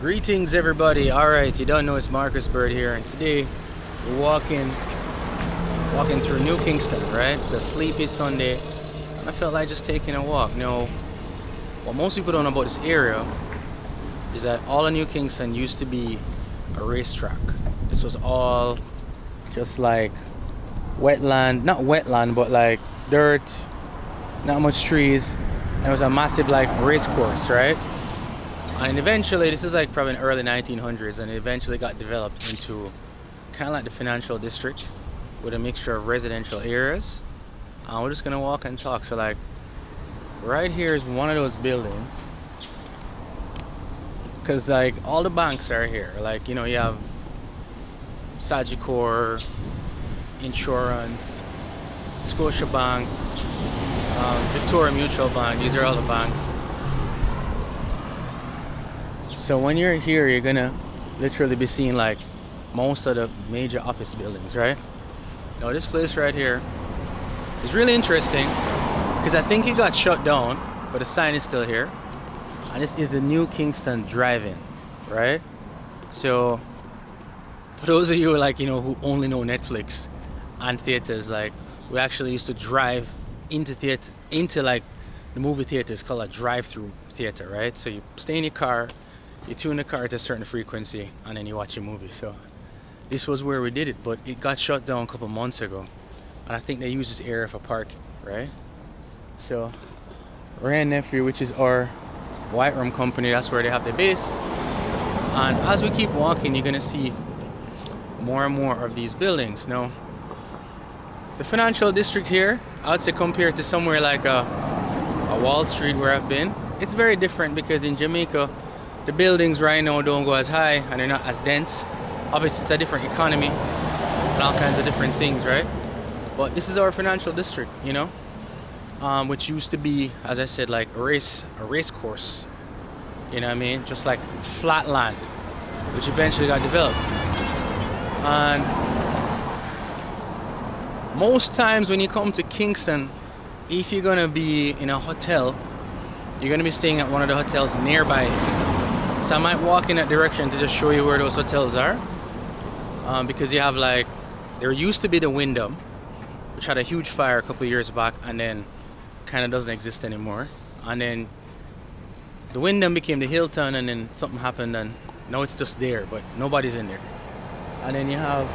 Greetings everybody. Alright, you don't know it's Marcus Bird here, and today we're walking through New Kingston, right? It's a sleepy Sunday. I felt like just taking a walk. Now, what most people don't know about this area is that all of New Kingston used to be a racetrack. This was all just like wetland, not wetland, but like dirt, not much trees, and it was a massive like race course, right? And eventually, this is like probably in the early 1900s, and it eventually got developed into kind of like the financial district with a mixture of residential areas. We're just gonna walk and talk. So like right here is one of those buildings, because like all the banks are here. Like, you know, you have Sagicor, Insurance, Scotiabank, Victoria Mutual Bank. These are all the banks. So when you're here, you're gonna literally be seeing like most of the major office buildings, right? Now this place right here is really interesting because I think it got shut down, but the sign is still here. And this is the New Kingston Drive-In, right? So for those of you like, you know, who only know Netflix and theaters, like we actually used to drive into theater, into like the movie theaters, called a drive-through theater, right? So you stay in your car, you tune the car to a certain frequency, and then you watch a movie. So this was where we did it, but it got shut down a couple months ago, and I think they use this area for parking, right? So Rand Nephew, which is our white room company, that's where they have their base. And as we keep walking, you're gonna see more and more of these buildings. Now, the financial district here, I would say compared to somewhere like a Wall Street where I've been, it's very different, because in Jamaica, the buildings right now don't go as high and they're not as dense. Obviously, it's a different economy and all kinds of different things, right? But this is our financial district, you know, which used to be, as I said, like a race course. You know what I mean? Just like flat land, which eventually got developed. And most times when you come to Kingston, if you're gonna be in a hotel, you're gonna be staying at one of the hotels nearby. So I might walk in that direction to just show you where those hotels are, because you have like, there used to be the Wyndham, which had a huge fire a couple of years back, and then kind of doesn't exist anymore. And then the Wyndham became the Hilton, and then something happened, and now it's just there, but nobody's in there. And then you have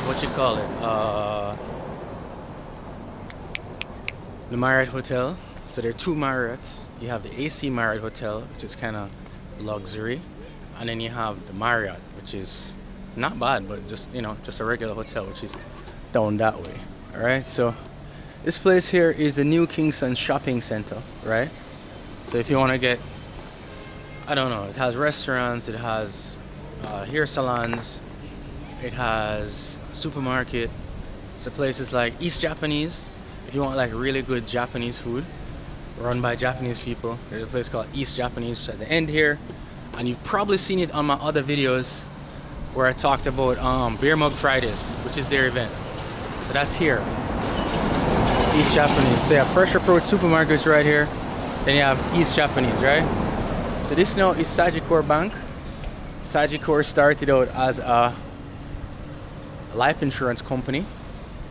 what you call it, the Marriott Hotel. So there are two Marriotts. You have the AC Marriott Hotel, which is kind of luxury, and then you have the Marriott, which is not bad, but just, you know, just a regular hotel, which is down that way. All right. So this place here is the New Kingston Shopping Center, right? So if you want to get, I don't know, it has restaurants, it has hair salons, it has a supermarket. So places like East Japanese, if you want like really good Japanese food run by Japanese people. There's a place called East Japanese, which is at the end here, and you've probably seen it on my other videos where I talked about Beer Mug Fridays, which is their event. So that's here, East Japanese. So you have Fresh Approach Supermarkets right here, then you have East Japanese, right? So this now is Sagicor Bank. Sagicor started out as a life insurance company,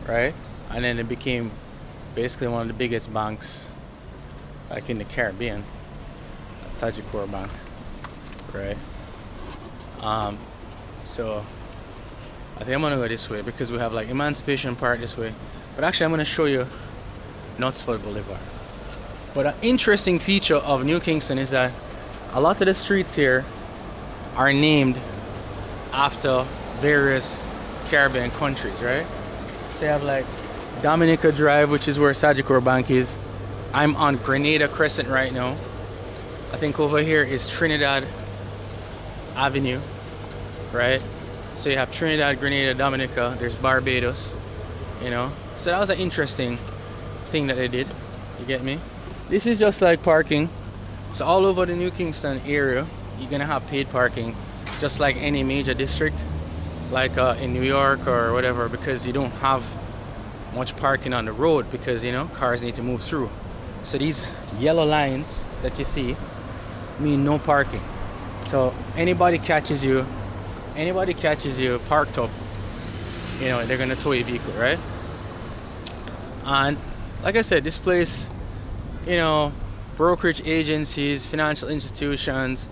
right? And then it became basically one of the biggest banks like in the Caribbean, Sagicor Bank, right? So I think I'm gonna go this way because we have like Emancipation Park this way, but actually I'm gonna show you Knutsford Boulevard. But an interesting feature of New Kingston is that a lot of the streets here are named after various Caribbean countries, right? So you have like Dominica Drive, which is where Sagicor Bank is. I'm on Grenada Crescent right now. I think over here is Trinidad Avenue, right? So you have Trinidad, Grenada, Dominica. There's Barbados, you know. So that was an interesting thing that they did. You get me? This is just like parking. So all over the New Kingston area, you're gonna have paid parking, just like any major district, like in New York or whatever, because you don't have much parking on the road because, you know, cars need to move through. So these yellow lines that you see mean no parking. So anybody catches you parked up, you know, they're gonna tow your vehicle, right? And like I said, this place, you know, brokerage agencies, financial institutions,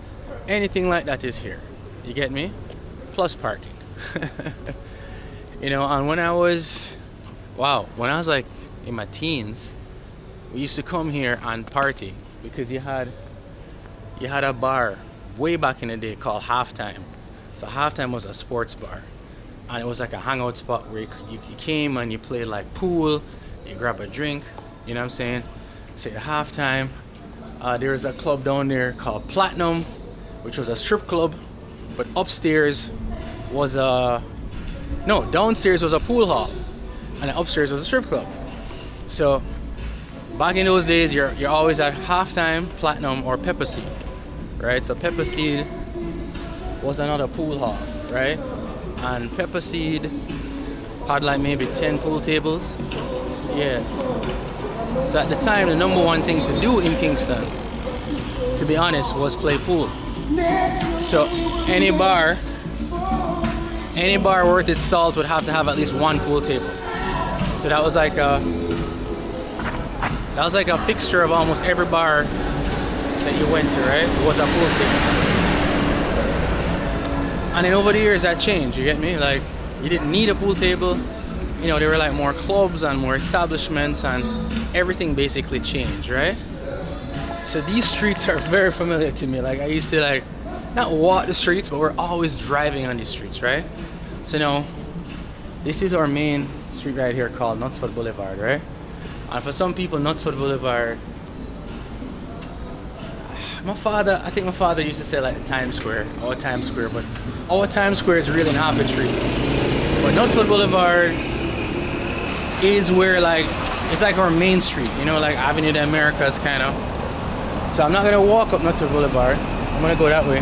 anything like that is here. You get me? Plus parking. You know, and when I was like in my teens, we used to come here and party because you had a bar way back in the day called Halftime. So Halftime was a sports bar, and it was like a hangout spot where you came and you played like pool, you grab a drink, you know what I'm saying? So at Halftime, there was a club down there called Platinum, which was a strip club, but downstairs was a pool hall, and upstairs was a strip club. So back in those days, you're always at Halftime, Platinum, or Pepper Seed, right? So Pepper Seed was another pool hall, right? And Pepper Seed had like maybe 10 pool tables. Yeah. So at the time, the number one thing to do in Kingston, to be honest, was play pool. So any bar worth its salt would have to have at least one pool table. So that was like a fixture of almost every bar that you went to, right? It was a pool table. And then over the years that changed, you get me? Like, you didn't need a pool table. You know, there were like more clubs and more establishments, and everything basically changed, right? So these streets are very familiar to me. Like, I used to like not walk the streets, but we're always driving on these streets, right? So now, this is our main street right here called Knutsford Boulevard, right? And for some people, Knutsford Boulevard, I think my father used to say like Times Square, or Times Square, but our Times Square is really an half a street. But Knutsford Boulevard is where like, it's like our main street, you know, like Avenue de Americas kind of. So I'm not gonna walk up Knutsford Boulevard, I'm gonna go that way.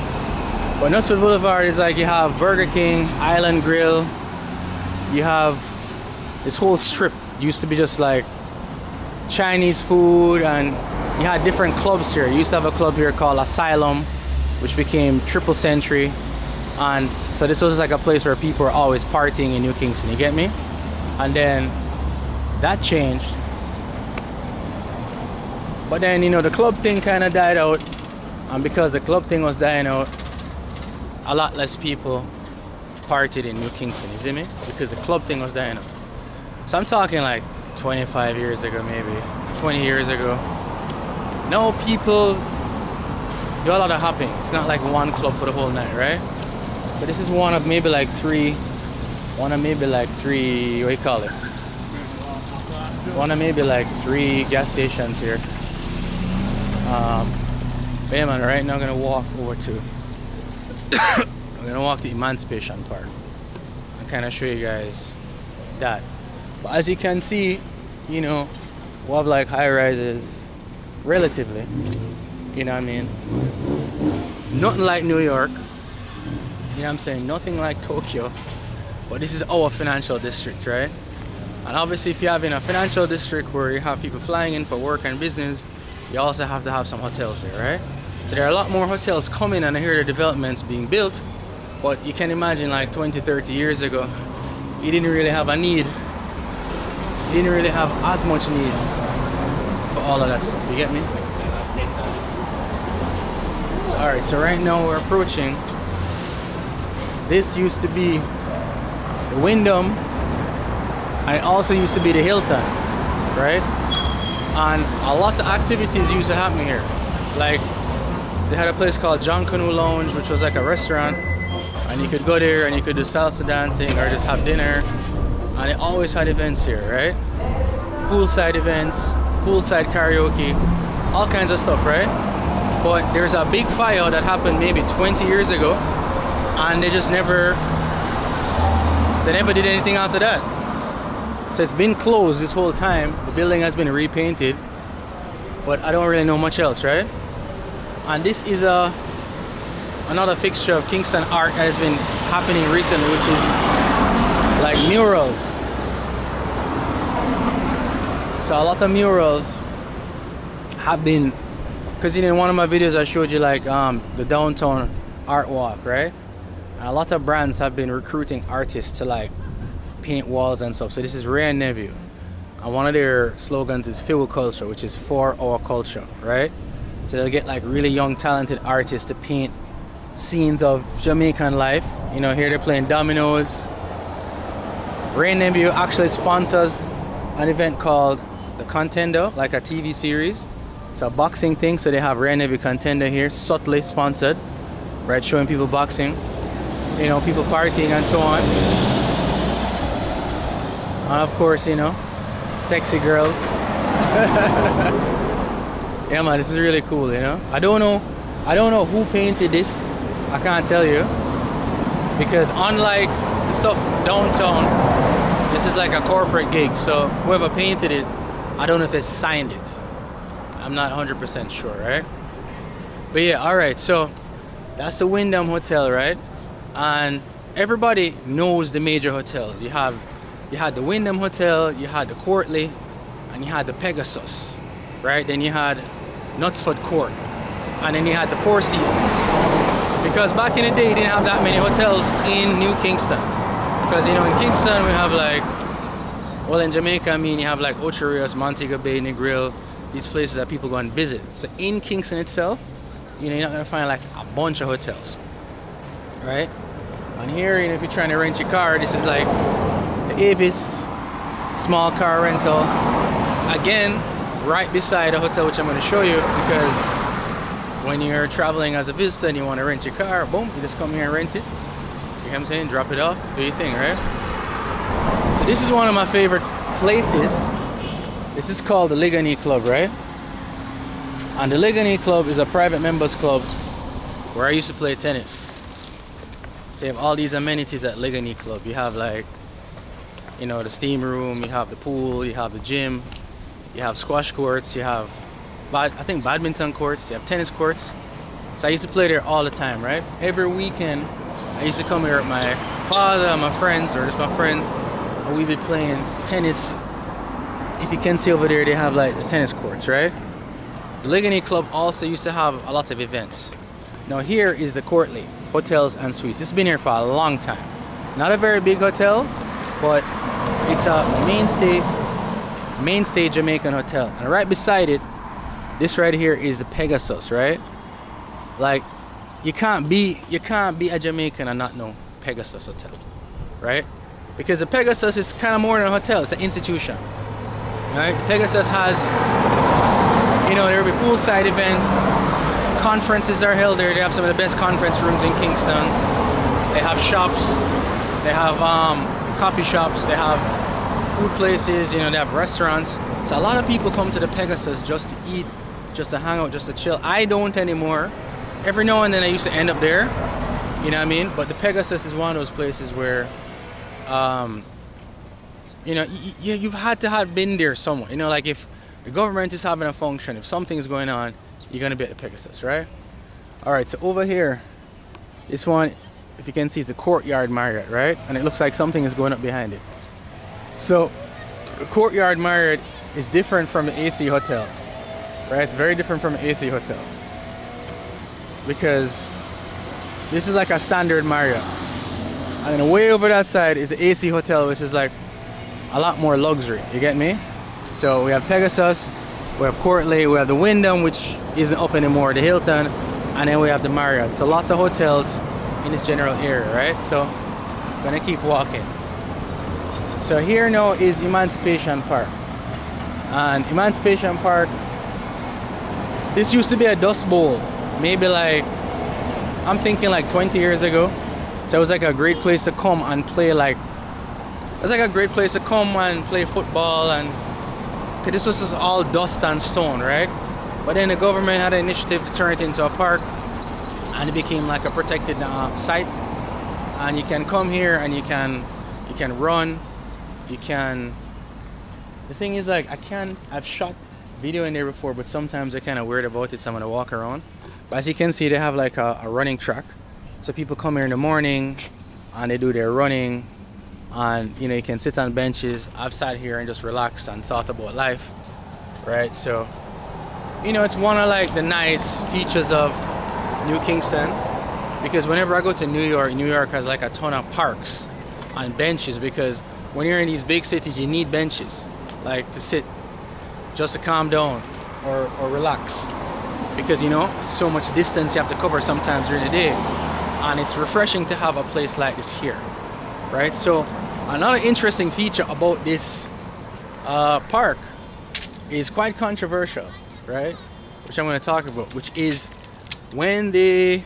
But Knutsford Boulevard is like, you have Burger King, Island Grill, you have this whole strip. Used to be just like Chinese food, and you had different clubs here. You used to have a club here called Asylum, which became Triple Century. And so this was like a place where people were always partying in New Kingston, you get me? And then that changed. But then, you know, the club thing kind of died out. And because the club thing was dying out, a lot less people partied in New Kingston, you see me? Because the club thing was dying out. So I'm talking like 25 years ago, maybe 20 years ago. Now people do a lot of hopping. It's not like one club for the whole night, right? But this is one of maybe like three, what do you call it? One of maybe like 3 gas stations here. But yeah, man, right now I'm gonna walk over to, I'm gonna walk to Emancipation Park and kind of show you guys that. But as you can see, you know, we have like high rises, relatively, you know what I mean? Nothing like New York, you know what I'm saying? Nothing like Tokyo, but this is our financial district, right? And obviously if you have in a financial district where you have people flying in for work and business, you also have to have some hotels there, right? So there are a lot more hotels coming, and I hear the developments being built, but you can imagine like 20, 30 years ago, you didn't really have a need. You didn't really have as much need for all of that stuff, you get me? So alright, so right now we're approaching, this used to be the Wyndham, and it also used to be the Hilton, right? And a lot of activities used to happen here. Like, they had a place called John Canoe Lounge, which was like a restaurant, and you could go there and you could do salsa dancing or just have dinner, and it always had events here, right? Poolside events, poolside karaoke, all kinds of stuff, right? But there's a big fire that happened maybe 20 years ago, and they never did anything after that. So it's been closed this whole time. The building has been repainted, but I don't really know much else, right? And this is another fixture of Kingston art that has been happening recently, which is like murals. So a lot of murals have been because you know in one of my videos I showed you like the downtown art walk, right? And a lot of brands have been recruiting artists to like paint walls and stuff. So this is Ray and Nephew, and one of their slogans is "Filled with Culture," which is for our culture, right? So they'll get like really young, talented artists to paint scenes of Jamaican life. You know, here they're playing dominoes. Ray and Nephew actually sponsors an event called The Contender, like a TV series. It's a boxing thing, so they have Ray and Nephew Contender here, subtly sponsored, right? Showing people boxing, you know, people partying and so on. And of course, you know, sexy girls. Yeah, man, this is really cool, you know. I don't know who painted this. I can't tell you, because unlike the stuff downtown, this is like a corporate gig. So whoever painted it, I don't know if they signed it. I'm not 100% sure, right? But yeah, all right. So that's the Wyndham Hotel, right? And everybody knows the major hotels. You had the Wyndham Hotel, you had the Courtly, and you had the Pegasus, right? Then you had Knutsford Court, and then you had the Four Seasons. Because back in the day, you didn't have that many hotels in New Kingston. Because, you know, in Kingston, we have like, well, in Jamaica, I mean, you have like Ocho Rios, Montego Bay, Negril, these places that people go and visit. So in Kingston itself, you know, you're not going to find like a bunch of hotels, right? And here, you know, if you're trying to rent your car, this is like the Avis small car rental. Again, right beside a hotel, which I'm going to show you, because when you're traveling as a visitor and you want to rent your car, boom, you just come here and rent it. You know what I'm saying? Drop it off, do your thing, right? So this is one of my favorite places. This is called the Ligani Club, right? And the Ligani Club is a private members club where I used to play tennis. So you have all these amenities at Ligani Club. You have like, you know, the steam room, you have the pool, you have the gym, you have squash courts, you have I think badminton courts, you have tennis courts. So I used to play there all the time, right? Every weekend I used to come here with my father, my friends, or just my friends, and we'd be playing tennis. If you can see over there, they have like the tennis courts, right? The Ligani Club also used to have a lot of events. Now here is the Courtly Hotels and Suites. It's been here for a long time. Not a very big hotel, but it's a mainstay Jamaican hotel. And right beside it, this right here is the Pegasus, right? Like, you can't be a Jamaican and not know Pegasus Hotel, right? Because the Pegasus is kind of more than a hotel, it's an institution, right? The Pegasus has, you know, there will be poolside events, conferences are held there. They have some of the best conference rooms in Kingston. They have shops, they have coffee shops, they have food places, you know, they have restaurants. So a lot of people come to the Pegasus just to eat, just to hang out, just to chill. I don't anymore. Every now and then I used to end up there, you know what I mean? But the Pegasus is one of those places where, you know, you've had to have been there somewhere. You know, like if the government is having a function, if something is going on, you're going to be at the Pegasus, right? All right, so over here, this one, if you can see, is the Courtyard Marriott, right? And it looks like something is going up behind it. So, the Courtyard Marriott is different from the AC Hotel, right? It's very different from the AC Hotel, because this is like a standard Marriott, and then way over that side is the AC Hotel, which is like a lot more luxury. You get me? So we have Pegasus, we have Courtly, we have the Wyndham, which isn't up anymore, the Hilton, and then we have the Marriott. So lots of hotels in this general area, right? So I'm gonna keep walking. So here now is Emancipation Park, and Emancipation Park, this used to be a dust bowl, maybe like, I'm thinking like 20 years ago. So it was like a great place to come and play, like, it was like a great place to come and play football, and cause this was just all dust and stone, right? But then the government had an initiative to turn it into a park, and it became like a protected site, and you can come here and you can run, you can, the thing is, like, I've shot video in there before, but sometimes they're kind of weird about it, so I'm gonna walk around. But as you can see, they have like a running track, so people come here in the morning and they do their running, and you know, you can sit on benches. I've sat here and just relaxed and thought about life, right? So you know, it's one of like the nice features of New Kingston, because whenever I go to New York has like a ton of parks and benches, because when you're in these big cities, you need benches, like to sit, just to calm down or relax, because you know, it's so much distance you have to cover sometimes during the day, and it's refreshing to have a place like this here, right? So another interesting feature about this park is quite controversial, right? Which I'm going to talk about, which is when the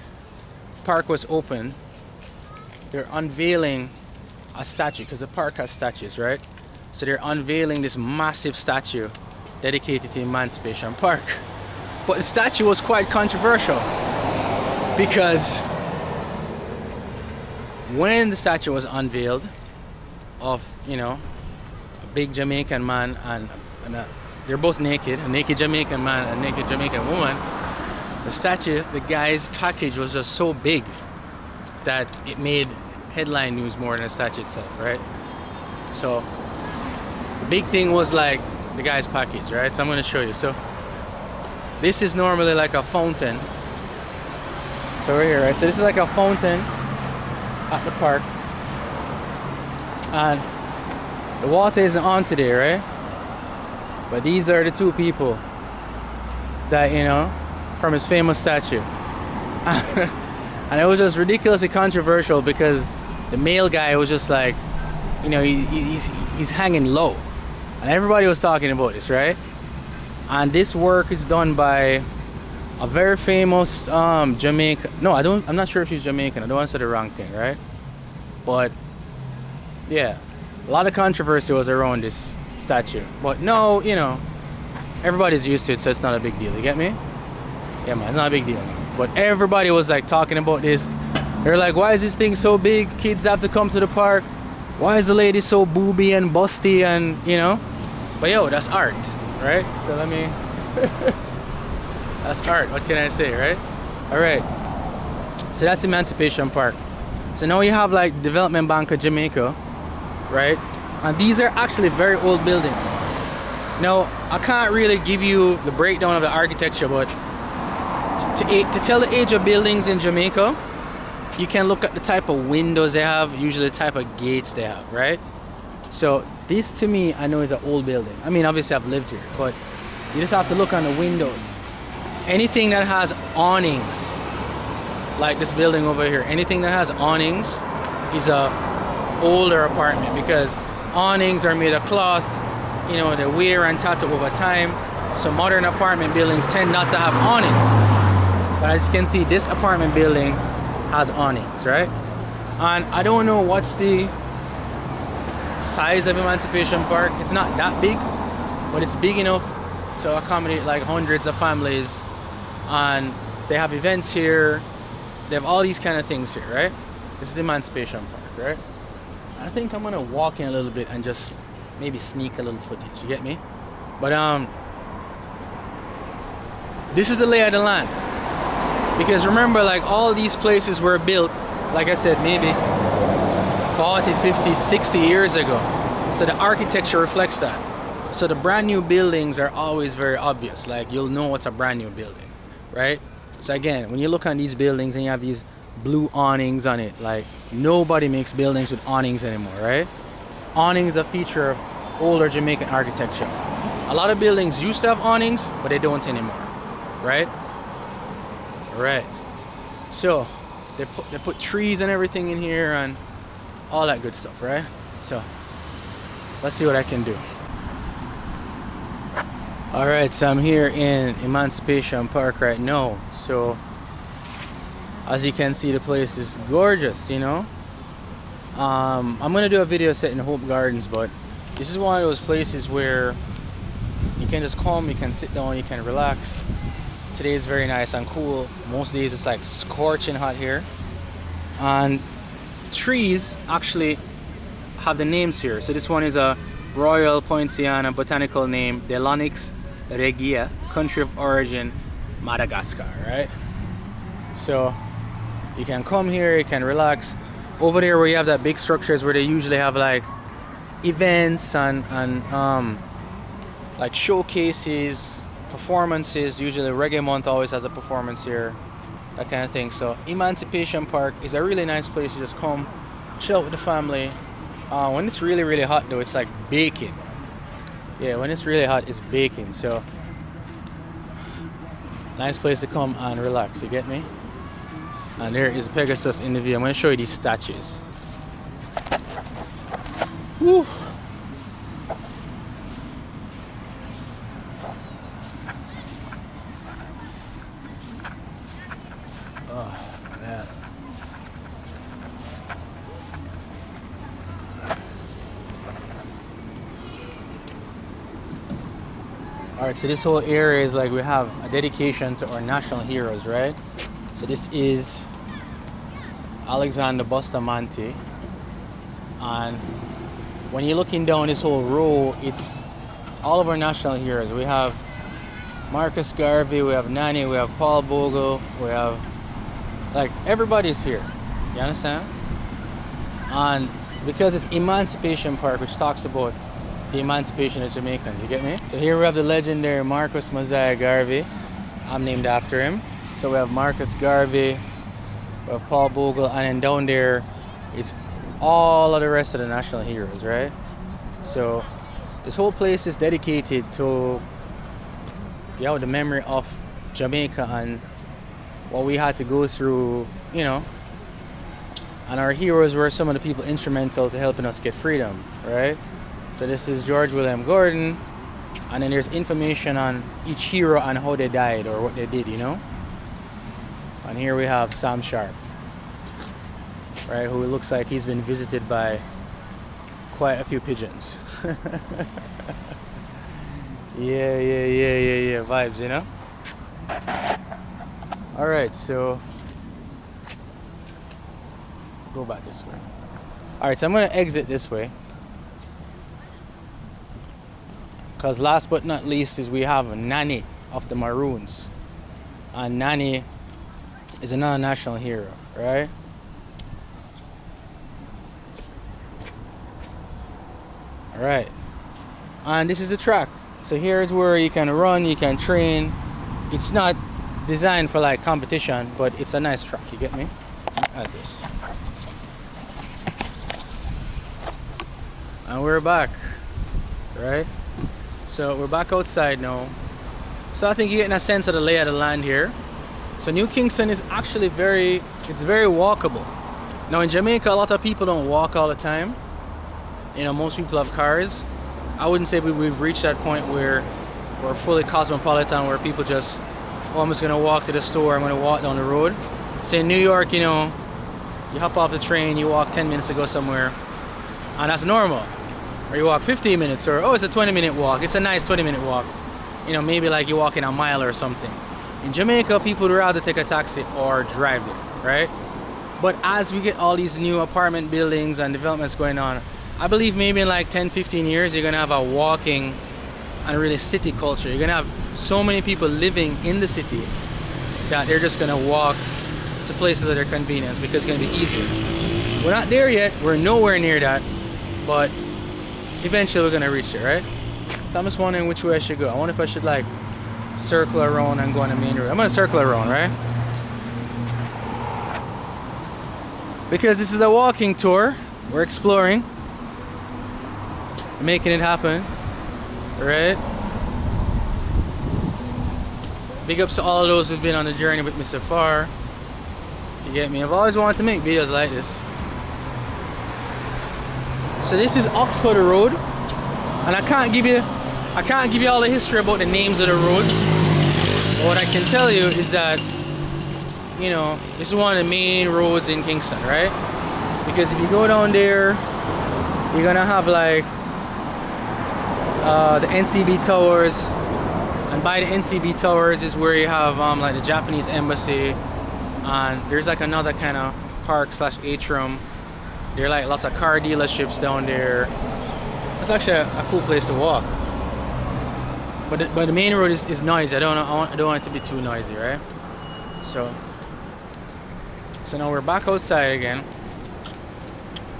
park was open, they're unveiling a statue, because the park has statues, right? So they're unveiling this massive statue dedicated to Emancipation Park. But the statue was quite controversial, because when the statue was unveiled of, you know, a big Jamaican man and they're both naked, a naked Jamaican man and a naked Jamaican woman, the statue, the guy's package was just so big that it made headline news more than the statue itself, right? So the big thing was like the guy's package, right? So I'm going to show you. So this is normally like a fountain. So we're here, right? So this is like a fountain at the park, and the water isn't on today, right? But these are the two people that, you know, from his famous statue. And it was just ridiculously controversial, because the male guy was just like, you know, he's hanging low, and everybody was talking about this, right? And this work is done by a very famous Jamaican. No, I'm not sure if she's Jamaican. I don't want to say the wrong thing, right? But yeah, a lot of controversy was around this statue. But no, you know, everybody's used to it, so it's not a big deal. You get me? Yeah, man, it's not a big deal. But everybody was like talking about this. They're like, why is this thing so big? Kids have to come to the park. Why is the lady so booby and busty, and you know? But yo, that's art, right? So let me. That's art. What can I say, right? All right. So that's Emancipation Park. So now you have like Development Bank of Jamaica, right? And these are actually very old buildings. Now, I can't really give you the breakdown of the architecture, but to tell the age of buildings in Jamaica, you can look at the type of windows they have, usually the type of gates they have, right? So this to me, I know is an old building. I mean, obviously I've lived here, but you just have to look on the windows. Anything that has awnings, like this building over here, anything that has awnings is a older apartment, because awnings are made of cloth, you know, they wear and tattoo over time. So modern apartment buildings tend not to have awnings. But as you can see, this apartment building has awnings, right? And I don't know what's the size of Emancipation Park. It's not that big, but it's big enough to accommodate like hundreds of families. And they have events here. They have all these kind of things here, right? This is Emancipation Park, right? I think I'm gonna walk in a little bit and just maybe sneak a little footage, you get me? But this is the lay of the land. Because remember, like all these places were built, like I said, maybe 40, 50, 60 years ago. So the architecture reflects that. So the brand new buildings are always very obvious. Like you'll know what's a brand new building, right? So again, when you look on these buildings and you have these blue awnings on it, like nobody makes buildings with awnings anymore, right? Awning is a feature of older Jamaican architecture. A lot of buildings used to have awnings, but they don't anymore, right? Right. So they put trees and everything in here and all that good stuff, right? So let's see what I can do. All right, so I'm here in Emancipation Park right now. So as you can see, the place is gorgeous, you know. I'm gonna do a video set in Hope Gardens, but this is one of those places where you can just come, you can sit down, you can relax. Today is very nice and cool. Most days it's like scorching hot here. And trees actually have the names here. So this one is a Royal Poinciana botanical name, Delonix regia, country of origin, Madagascar, right? So you can come here, you can relax. Over there where you have that big structures where they usually have like events and like showcases, performances. Usually Reggae Month always has a performance here, that kind of thing. So Emancipation Park is a really nice place to just come chill out with the family. When it's really really hot though, it's like baking. Yeah, when it's really hot, it's baking. So nice place to come and relax, you get me? And there is Pegasus in the view. I'm going to show you these statues. Woo! Oh, man. Alright, so this whole area is like we have a dedication to our national heroes, right? So this is Alexander Bustamante, and when you're looking down this whole row, it's all of our national heroes. We have Marcus Garvey, we have Nani, we have Paul Bogle, we have, like, everybody's here. You understand? And because it's Emancipation Park, which talks about the emancipation of Jamaicans, you get me? So here we have the legendary Marcus Mosiah Garvey. I'm named after him. So we have Marcus Garvey, we have Paul Bogle, and then down there is all of the rest of the national heroes, right? So this whole place is dedicated to the memory of Jamaica and what we had to go through, you know. And our heroes were some of the people instrumental to helping us get freedom, right? So this is George William Gordon, and then there's information on each hero and how they died or what they did, you know. And here we have Sam Sharp, right, who looks like he's been visited by quite a few pigeons. Yeah, vibes, you know. All right, so go back this way. All right, so I'm gonna exit this way, because last but not least is we have Nani of the Maroons, and Nani is another national hero, right? All right, and this is the track. So here's where you can run, you can train. It's not designed for like competition, but it's a nice track, you get me? Add this. And we're back, right? So we're back outside now. So I think you're getting a sense of the lay of the land here. So New Kingston is actually very walkable. Now in Jamaica, a lot of people don't walk all the time. You know, most people have cars. I wouldn't say we've reached that point where we're fully cosmopolitan, where people just, oh, I'm just gonna walk to the store, I'm gonna walk down the road. Say in New York, you know, you hop off the train, you walk 10 minutes to go somewhere, and that's normal. Or you walk 15 minutes, or oh, it's a 20-minute walk. It's a nice 20-minute walk. You know, maybe like you're walking a mile or something. In Jamaica, people would rather take a taxi or drive there, right? But as we get all these new apartment buildings and developments going on, I believe maybe in like 10-15 years, you're gonna have a walking and really city culture. You're gonna have so many people living in the city that they're just gonna walk to places at their convenience because it's gonna be easier. We're not there yet, we're nowhere near that, but eventually we're gonna reach there, right? So I'm just wondering which way I should go. I wonder if I should like circle around and go on the main road. I'm gonna circle around, right? Because this is a walking tour, we're exploring, making it happen, right? Big ups to all of those who've been on the journey with me so far. You get me? I've always wanted to make videos like this. So this is Oxford Road, and I can't give you all the history about the names of the roads. But what I can tell you is that, you know, this is one of the main roads in Kingston, right? Because if you go down there, you're gonna have like the NCB Towers, and by the NCB Towers is where you have like the Japanese embassy, and there's like another kind of park slash atrium. There are like lots of car dealerships down there. It's actually a cool place to walk. But the main road is noisy. I don't want it to be too noisy, right? So now we're back outside again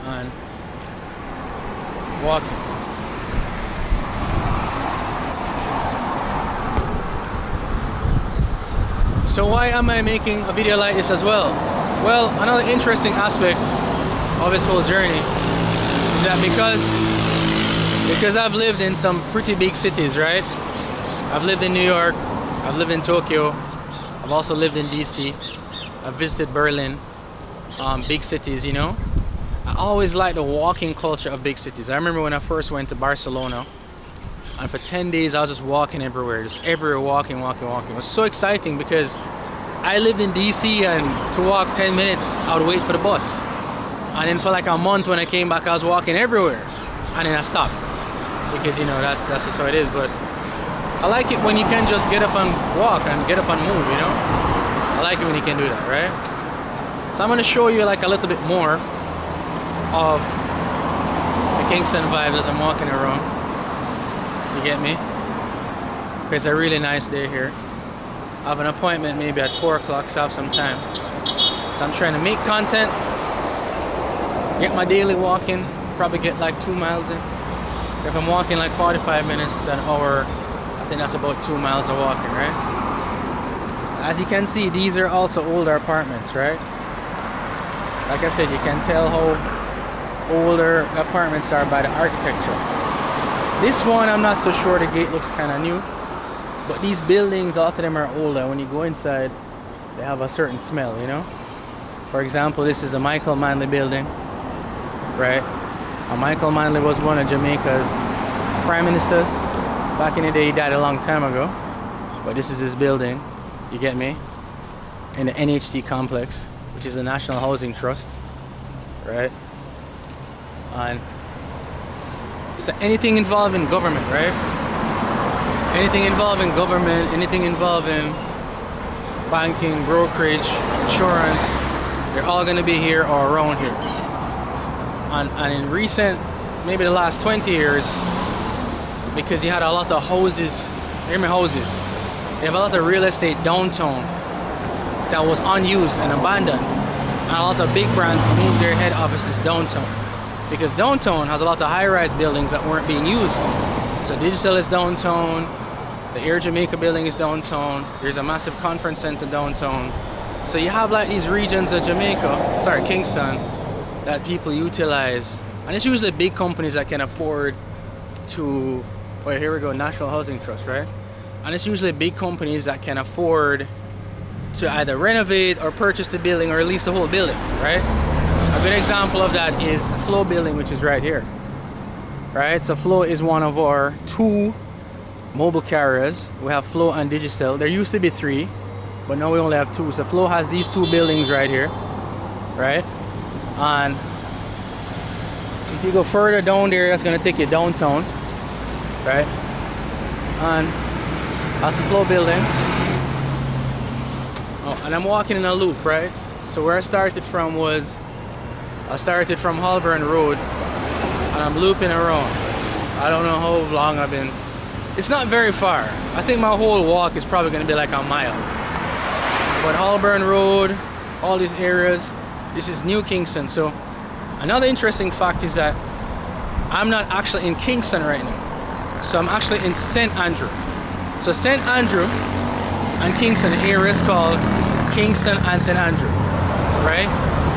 and walking. So why am I making a video like this as well? Well, another interesting aspect of this whole journey is that because I've lived in some pretty big cities, right? I've lived in New York, I've lived in Tokyo, I've also lived in DC, I've visited Berlin, big cities, you know. I always liked the walking culture of big cities. I remember when I first went to Barcelona, and for 10 days I was just walking everywhere, just everywhere, walking. It was so exciting because I lived in DC, and to walk 10 minutes, I would wait for the bus. And then for like a month when I came back, I was walking everywhere. And then I stopped. Because, you know, that's just how it is. But I like it when you can just get up and walk and get up and move, you know? I like it when you can do that, right? So I'm going to show you like a little bit more of the Kingston vibe as I'm walking around. You get me? Okay, it's a really nice day here. I have an appointment maybe at 4 o'clock, so I have some time. So I'm trying to make content, get my daily walking, probably get like 2 miles in. If I'm walking like 45 minutes, an hour, I think that's about 2 miles of walking, right? So as you can see, these are also older apartments, right? Like I said, you can tell how older apartments are by the architecture. This one, I'm not so sure, the gate looks kind of new. But these buildings, a lot of them are older. When you go inside, they have a certain smell, you know? For example, this is a Michael Manley building, right? Michael Manley was one of Jamaica's prime ministers. Back in the day, he died a long time ago. But this is his building, you get me? In the NHT complex, which is the National Housing Trust, right? And so anything involving government, right? Anything involving government, anything involving banking, brokerage, insurance, they're all going to be here or around here. And in recent, maybe the last 20 years, because you had a lot of houses, hear me, houses, they have a lot of real estate downtown that was unused and abandoned. And a lot of big brands moved their head offices downtown. Because downtown has a lot of high-rise buildings that weren't being used. So Digital is downtown, the Air Jamaica building is downtown, there's a massive conference center downtown. So you have like these regions of Kingston, that people utilize. And it's usually big companies that can afford to, well, here we go, National Housing Trust, right? And it's usually big companies that can afford to either renovate or purchase the building or lease the whole building, right? A good example of that is the Flow building, which is right here, right? So Flow is one of our 2 mobile carriers. We have Flow and Digicel. There used to be 3, but now we only have 2. So Flow has these 2 buildings right here, right? And if you go further down there, that's going to take you downtown, right? And that's the Flow building. Oh, and I'm walking in a loop, right? So where I started from was, I started from Holborn Road, and I'm looping around. I don't know how long I've been. It's not very far. I think my whole walk is probably going to be like a mile. But Holborn Road, all these areas, this is New Kingston. So another interesting fact is that I'm not actually in Kingston right now. So I'm actually in St. Andrew. So St. Andrew and Kingston, the area is called Kingston and St. Andrew, right?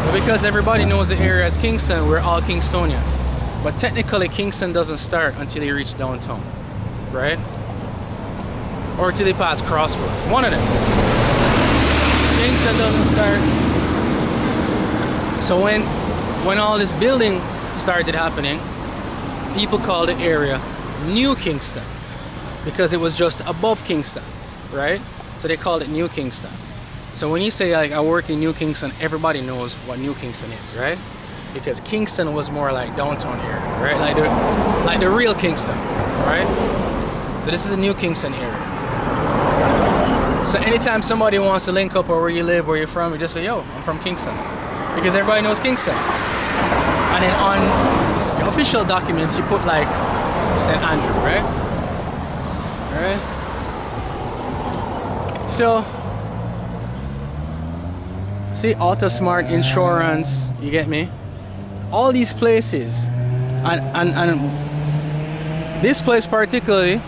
But because everybody knows the area as Kingston, we're all Kingstonians. But technically Kingston doesn't start until you reach downtown, right? Or till you pass Crossroads, one of them. Kingston doesn't start. So when all this building started happening, people called the area New Kingston because it was just above Kingston, right? So they called it New Kingston. So when you say like I work in New Kingston, everybody knows what New Kingston is, right? Because Kingston was more like downtown area, right? Like the real Kingston, right? So this is a New Kingston area. So anytime somebody wants to link up or where you live, where you're from, you just say, yo, I'm from Kingston. Because everybody knows Kingston. And then on your official documents, you put like St. Andrew, right? Alright? So, see, AutoSmart, insurance, you get me? All these places, and this place particularly,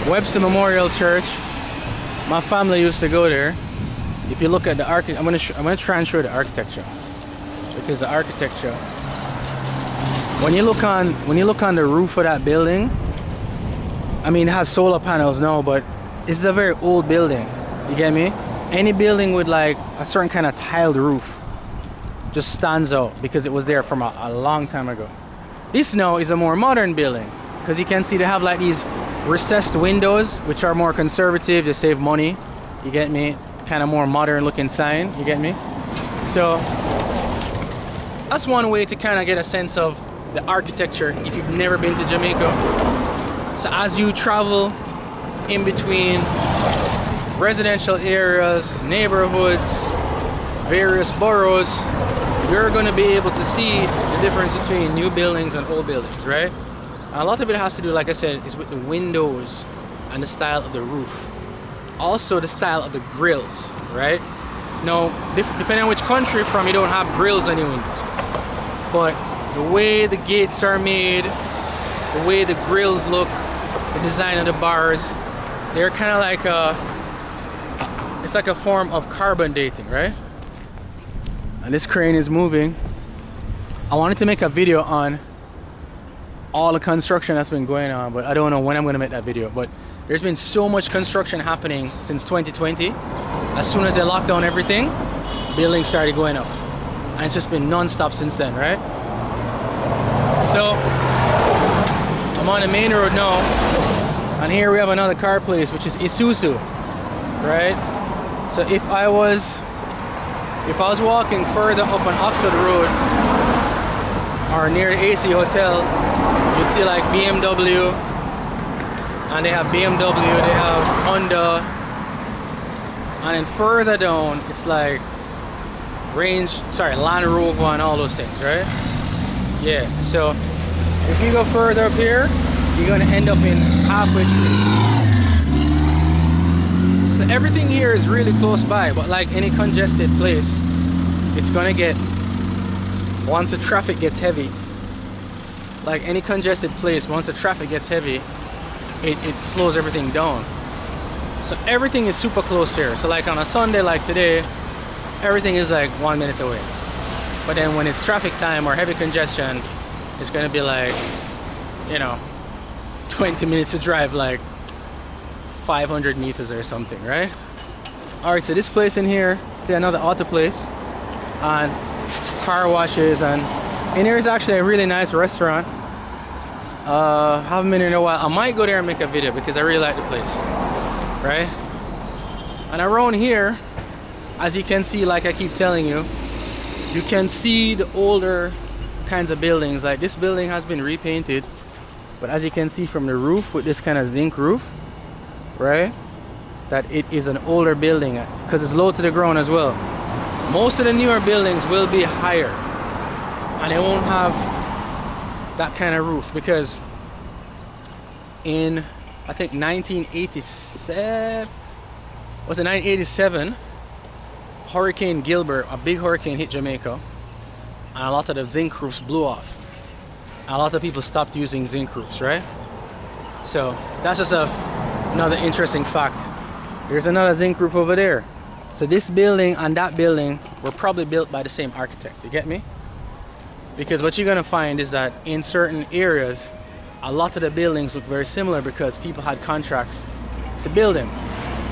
Webster Memorial Church, My family used to go there. If you look at the I'm gonna try and show the architecture, because the architecture, when you look on the roof of that building, I mean, it has solar panels now, but this is a very old building. You get me? Any building with like a certain kind of tiled roof just stands out because it was there from a long time ago. This now is a more modern building, because you can see they have like these recessed windows, which are more conservative. They save money. You get me? Kind of more modern looking sign. You get me? So that's one way to kind of get a sense of the architecture if you've never been to Jamaica. So as you travel in between residential areas, neighborhoods, various boroughs, you're going to be able to see the difference between new buildings and old buildings, right? And a lot of it has to do, like I said, is with the windows and the style of the roof. Also the style of the grills, right? Now, depending on which country you're from, you don't have grills on your windows. But the way the gates are made, the way the grills look, the design of the bars, they're kind of like it's like a form of carbon dating, right? And this crane is moving. I wanted to make a video on all the construction that's been going on, but I don't know when I'm gonna make that video. But there's been so much construction happening since 2020. As soon as they locked down everything, buildings started going up. And it's just been non-stop since then, right? So, I'm on the main road now. And here we have another car place, which is Isuzu, right? So if I was walking further up on Oxford Road or near the AC Hotel, you'd see like BMW, and they have BMW, they have Honda, and then further down it's like Land Rover and all those things, right? Yeah, so if you go further up here, you're gonna end up in Halfway Street. So everything here is really close by, but like any congested place, it's gonna get, once the traffic gets heavy, like any congested place, once the traffic gets heavy, it slows everything down. So everything is super close here. So like on a Sunday like today, everything is like 1 minute away. But then when it's traffic time or heavy congestion, it's gonna be like, you know, 20 minutes to drive like 500 meters or something, right? All right, so this place in here, see another auto place and car washes, and in here is actually a really nice restaurant. Haven't been here in a while. I might go there and make a video because I really like the place, right? And around here, as you can see, like I keep telling you, you can see the older kinds of buildings. Like this building has been repainted, but as you can see from the roof with this kind of zinc roof, right, that it is an older building because it's low to the ground as well. Most of the newer buildings will be higher and they won't have that kind of roof, because in I think 1987, was it 1987, Hurricane Gilbert, a big hurricane, hit Jamaica, and a lot of the zinc roofs blew off. And a lot of people stopped using zinc roofs, right? So that's just another interesting fact. There's another zinc roof over there. So this building and that building were probably built by the same architect. You get me? Because what you're gonna find is that in certain areas, a lot of the buildings look very similar because people had contracts to build them.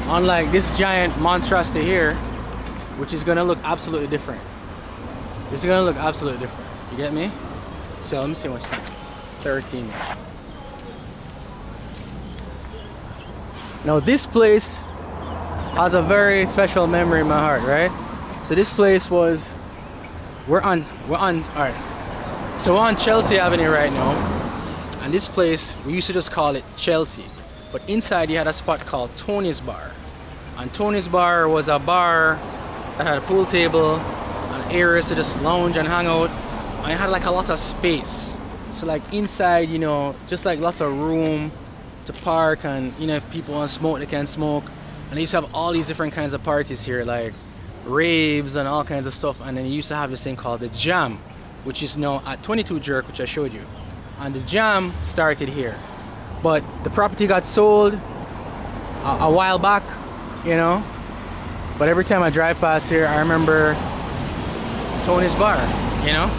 Unlike this giant monstrosity here, which is gonna look absolutely different. This is gonna look absolutely different. You get me? So let me see how much time. 13. Now this place has a very special memory in my heart, right? So this place was, we're on, all right. So we're on Chelsea Avenue right now. And this place, we used to just call it Chelsea. But inside you had a spot called Tony's Bar. And Tony's Bar was a bar that had a pool table, and areas to just lounge and hang out. And it had like a lot of space. So like inside, you know, just like lots of room to park, and you know, if people want to smoke, they can smoke. And they used to have all these different kinds of parties here, like raves and all kinds of stuff. And then you used to have this thing called the Jam, which is now at 22 Jerk, which I showed you. And the Jam started here, but the property got sold a while back, you know. But every time I drive past here, I remember Tony's bar, you know.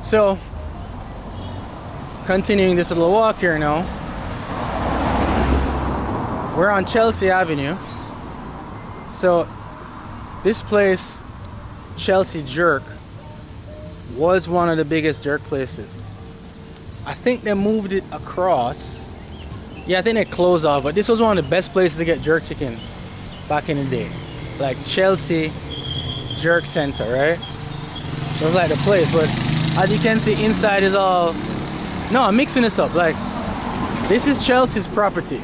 So, continuing this little walk here now. We're on Chelsea Avenue. So, this place, Chelsea Jerk, was one of the biggest jerk places. I think they moved it across. Yeah, I think they closed off, but this was one of the best places to get jerk chicken back in the day. Like Chelsea Jerk Center, right? It was like the place, but as you can see, inside is all... No, I'm mixing this up. Like, this is Chelsea's property,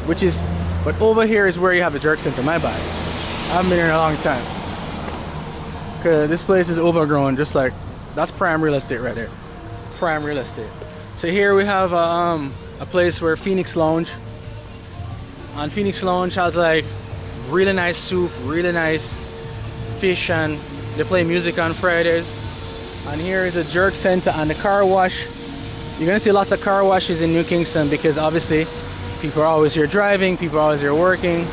which is... But over here is where you have the jerk center, my bad. I haven't been here in a long time. Cause this place is overgrown, just like... That's prime real estate right there. Prime real estate. So here we have a place where Phoenix Lounge. And Phoenix Lounge has like really nice soup, really nice fish, and they play music on Fridays. And here is a jerk center and the car wash. You're gonna see lots of car washes in New Kingston because obviously people are always here driving, people are always here working,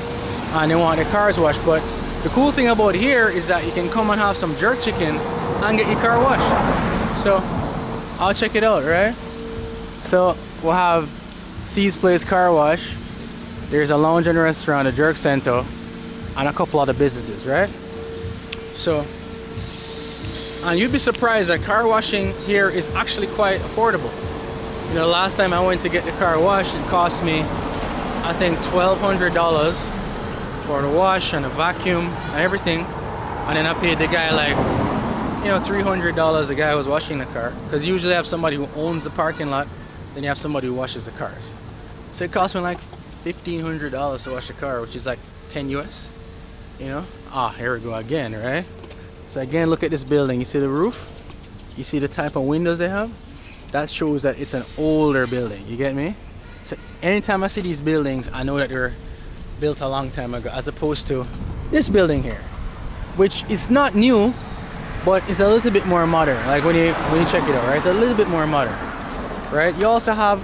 and they want their cars washed. But the cool thing about here is that you can come and have some jerk chicken and get your car washed. So I'll check it out, right? So we'll have C's Place Car Wash. There's a lounge and restaurant, a jerk center, and a couple other businesses, right? So, and you'd be surprised that car washing here is actually quite affordable. You know, last time I went to get the car washed, it cost me, I think, $1,200 for the wash and the vacuum and everything. And then I paid the guy like, you know, $300, the guy who was washing the car. Because you usually have somebody who owns the parking lot, then you have somebody who washes the cars. So it cost me like $1,500 to wash the car, which is like 10 US, you know? Ah, here we go again, right? So again, look at this building. You see the roof? You see the type of windows they have? That shows that it's an older building, you get me? So anytime I see these buildings, I know that they were built a long time ago, as opposed to this building here, which is not new, but it's a little bit more modern. Like when you check it out, right? It's a little bit more modern, right? You also have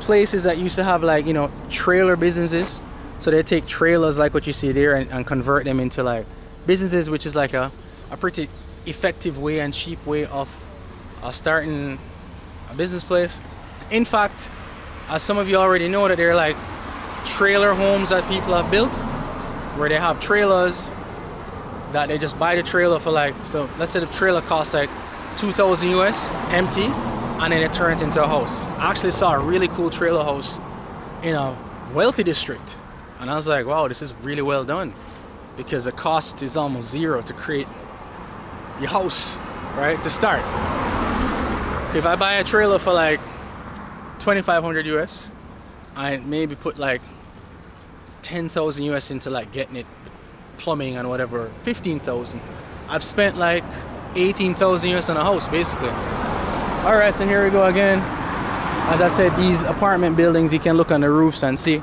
places that used to have, like, you know, trailer businesses. So they take trailers like what you see there and convert them into like businesses, which is like a pretty effective way and cheap way of starting a business place. In fact, as some of you already know, that they're like trailer homes that people have built, where they have trailers that they just buy the trailer for, like, so let's say the trailer costs like 2,000 US empty, and then they turn it into a house. I actually saw a really cool trailer house in a wealthy district, and I was like, wow, this is really well done, because the cost is almost zero to create your house, right, to start. If I buy a trailer for like 2,500 US, I maybe put like 10,000 US into like getting it plumbing and whatever, 15,000. I've spent like 18,000 US on a house, basically. All right, so here we go again. As I said, these apartment buildings, you can look on the roofs and see.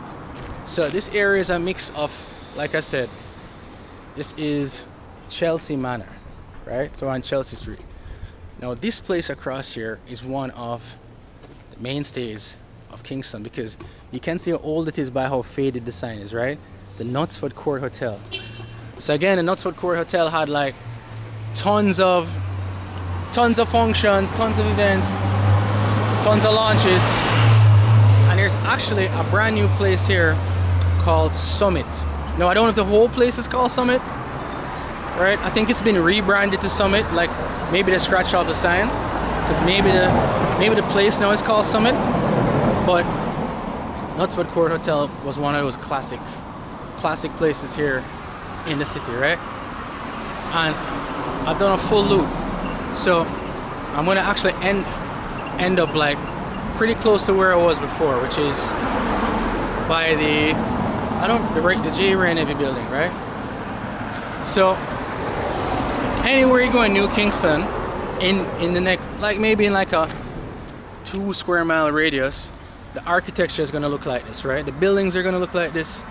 So this area is a mix of, like I said, this is Chelsea Manor, right? So on Chelsea Street. Now this place across here is one of the mainstays of Kingston, because you can see how old it is by how faded the sign is, right? The Knutsford Court Hotel. So again, the Knutsford Court Hotel had like tons of functions, tons of events, tons of launches. And there's actually a brand new place here called Summit. Now I don't know if the whole place is called Summit, right? I think it's been rebranded to Summit, like maybe they scratched off the sign, because maybe the place now is called Summit. But Knutsford Court Hotel was one of those classic places here in the city, right? And I've done a full loop, so I'm gonna actually end up like pretty close to where I was before, which is by the J. Ray Navy building, right? So anywhere you go in New Kingston, in the next, like maybe in like a 2 square mile radius, the architecture is gonna look like this, right? The buildings are gonna look like this.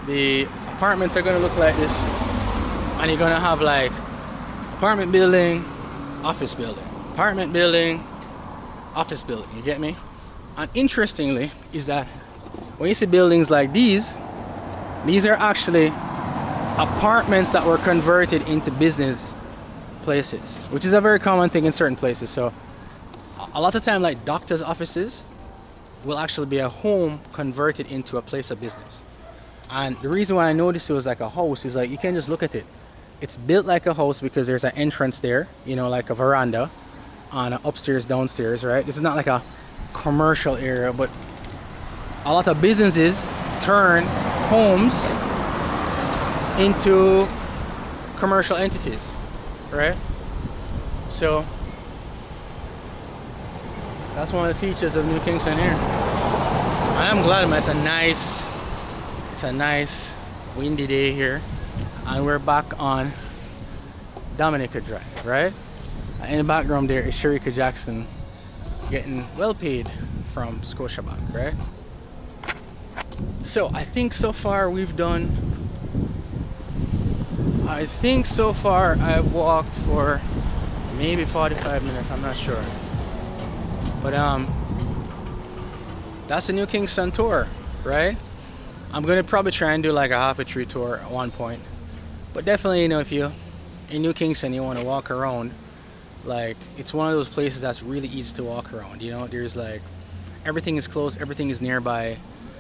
The apartments are gonna look like this, and you're gonna have like apartment building, office building, apartment building, office building. You get me? And interestingly is that when you see buildings like these are actually apartments that were converted into business places, which is a very common thing in certain places. So a lot of time, like doctors' offices will actually be a home converted into a place of business. And the reason why I noticed it was like a house is like you can just look at it. It's built like a house because there's an entrance there, you know, like a veranda on an upstairs, downstairs, right? This is not like a commercial area, but a lot of businesses turn homes into commercial entities, right? So that's one of the features of New Kingston here. And I'm glad, man. It's a nice windy day here, and we're back on Dominica Drive, right? In the background there is Sherika Jackson getting well paid from Scotiabank, right? So I think so far I've walked for maybe 45 minutes, I'm not sure. But that's the New Kingston tour, right? I'm gonna probably try and do like a Hopper Tree tour at one point. But definitely, you know, if you in New Kingston you want to walk around, like it's one of those places that's really easy to walk around. You know, there's like everything is close, everything is nearby,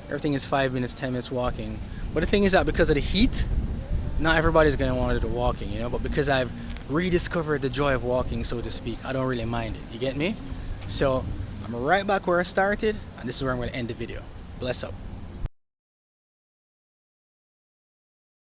everything is 5 minutes, 10 minutes walking. But the thing is that because of the heat, not everybody's gonna want to do the walking, you know. But because I've rediscovered the joy of walking, so to speak, I don't really mind it. You get me? So I'm right back where I started, and this is where I'm going to end the video. Bless up.